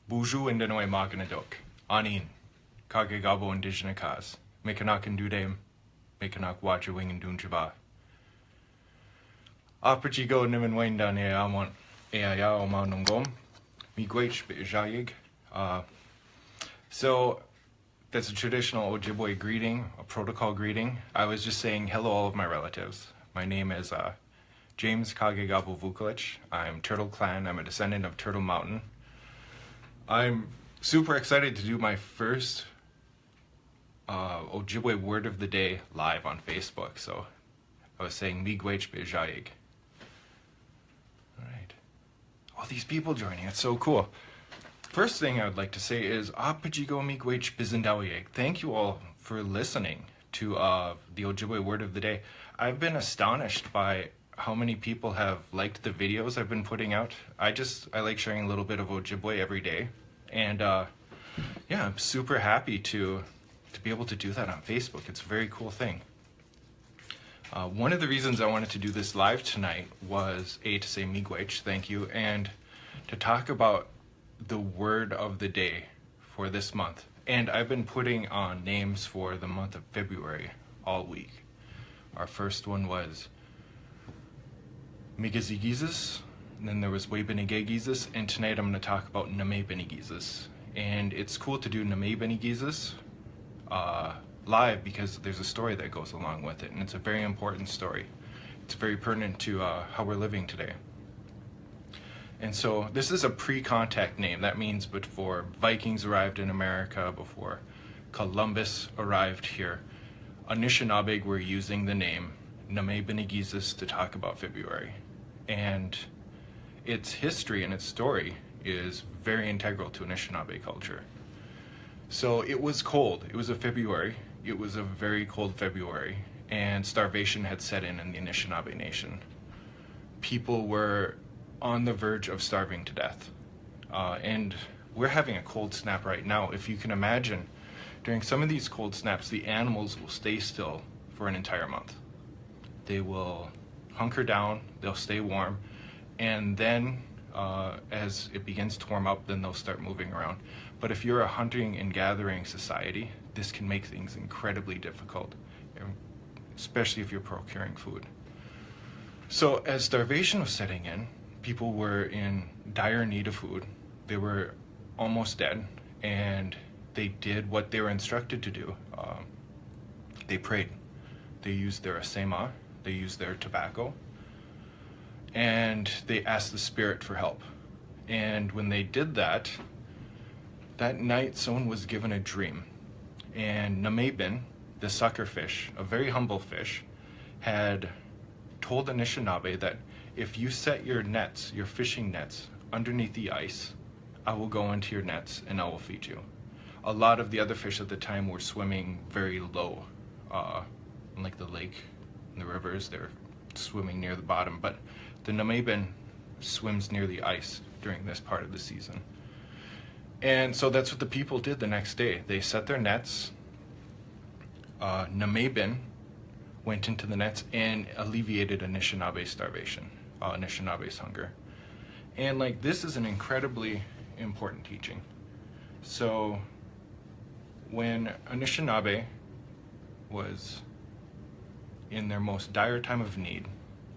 Buju Indanoi Maganadok, Anin, Kagegabo Indigenous Kaz, Mekanak and Dudem, Mekanak Wajawing and Dunjaba. Apachigo Niman Wayne down here, I want Eaya Omanungom, Miigwech Bijayig. So that's a traditional Ojibwe greeting, a protocol greeting. I was just saying hello all of my relatives. My name is James Kagegabo Vukolich. I'm Turtle Clan. I'm a descendant of Turtle Mountain. I'm super excited to do my first Ojibwe Word of the Day live on Facebook. So I was saying Miigwech Bijayig. All right. All these people joining. It's so cool. First thing I would like to say is Apajigo Miigwech Bizindawiyeg. Thank you all for listening to the Ojibwe Word of the Day. I've been astonished by how many people have liked the videos I've been putting out. I like sharing a little bit of Ojibwe every day. And yeah, I'm super happy to be able to do that on Facebook. It's a very cool thing. One of the reasons I wanted to do this live tonight was to say Miigwech, thank you, and to talk about the word of the day for this month. And I've been putting on names for the month of February all week. Our first one was Namebini-giizis, and then there was Namebini-giizis, and tonight I'm going to talk about Namebini-giizis. And it's cool to do Namebini-giizis live because there's a story that goes along with it, and it's a very important story. It's very pertinent to how we're living today. And so this is a pre-contact name. That means before Vikings arrived in America, before Columbus arrived here, Anishinaabe were using the name Namebini-giizis to talk about February. And its history and its story is very integral to Anishinaabe culture. So it was cold. It was a February. It was a very cold February, and starvation had set in the Anishinaabe Nation. People were on the verge of starving to death. And we're having a cold snap right now. If you can imagine, during some of these cold snaps, the animals will stay still for an entire month. They will hunker down, they'll stay warm, and then as it begins to warm up, then they'll start moving around. But if you're a hunting and gathering society, this can make things incredibly difficult, especially if you're procuring food. So as starvation was setting in, people were in dire need of food. They were almost dead, and they did what they were instructed to do. They prayed. They used their asema, they used their tobacco, and they asked the spirit for help. And when they did that, that night someone was given a dream. And Namebin, the sucker fish, a very humble fish, had told Anishinaabe that if you set your nets, your fishing nets, underneath the ice, I will go into your nets and I will feed you. A lot of the other fish at the time were swimming very low, in like the lake and the rivers. They're swimming near the bottom, but the Namebin swims near the ice during this part of the season. And so that's what the people did the next day. They set their nets. Namebin went into the nets and alleviated Anishinaabei's starvation, Anishinaabei's hunger. And like, this is an incredibly important teaching. So when Anishinaabe was in their most dire time of need,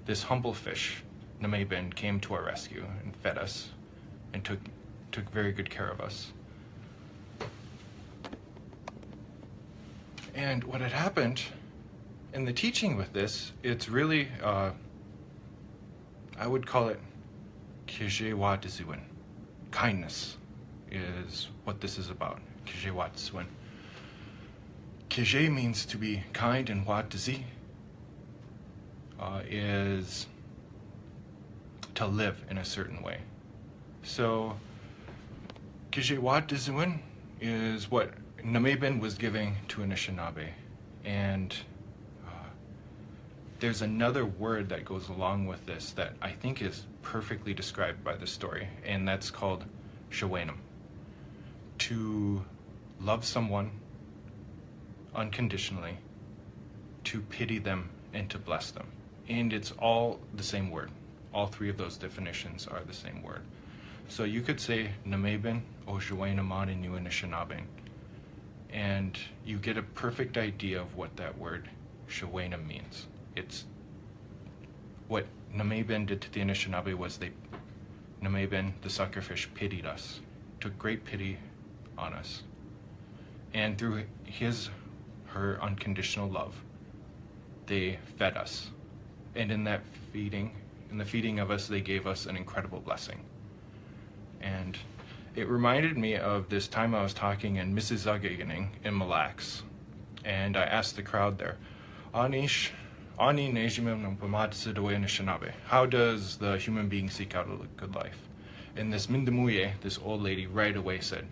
this humble fish, Namebin, came to our rescue and fed us and took very good care of us. And what had happened in the teaching with this, it's really, I would call it Kijewa Dizuin. Kindness is what this is about. Kijewa Dizuin. Kije means to be kind, and Wadizi is to live in a certain way. So Kijewa Dizuin is what Namebin was giving to Anishinaabe. And there's another word that goes along with this that I think is perfectly described by the story, and that's called shawenum. To love someone unconditionally, to pity them, and to bless them. And it's all the same word. All three of those definitions are the same word. So you could say Namebin Ojibwe Word, and you get a perfect idea of what that word Shawena means. It's what Namebin did to the Anishinaabe was Namebin, the suckerfish, pitied us, took great pity on us. And through her unconditional love, they fed us. And in the feeding of us, they gave us an incredible blessing. And it reminded me of this time I was talking in Mississauga in Mille Lacs, and I asked the crowd there, how does the human being seek out a good life? And this Mindamuye, this old lady, right away said,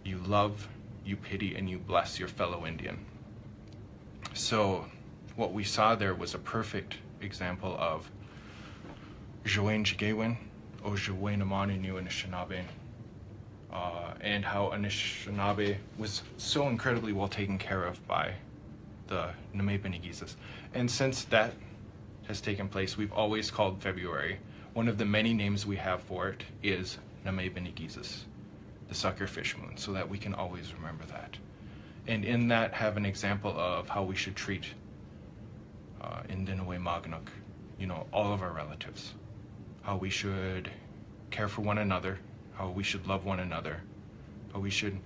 you love, you pity, and you bless your fellow Indian. So what we saw there was a perfect example of and how Anishinaabe was so incredibly well taken care of by the Namebini-giizis. And since that has taken place, we've always called February. One of the many names we have for it is Namebini-giizis, the suckerfish moon, so that we can always remember that. And in that have an example of how we should treat Indinaway Maganuk, all of our relatives, how we should care for one another, how we should love one another, how we should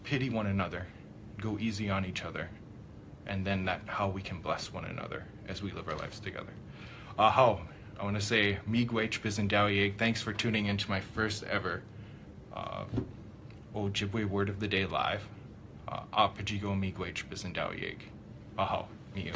pity one another, go easy on each other, and then how we can bless one another as we live our lives together. I want to say Ojibwe Word. Thanks for tuning into my first ever Ojibwe Word of the Day live. Ojibwe Word. Aho, miyo.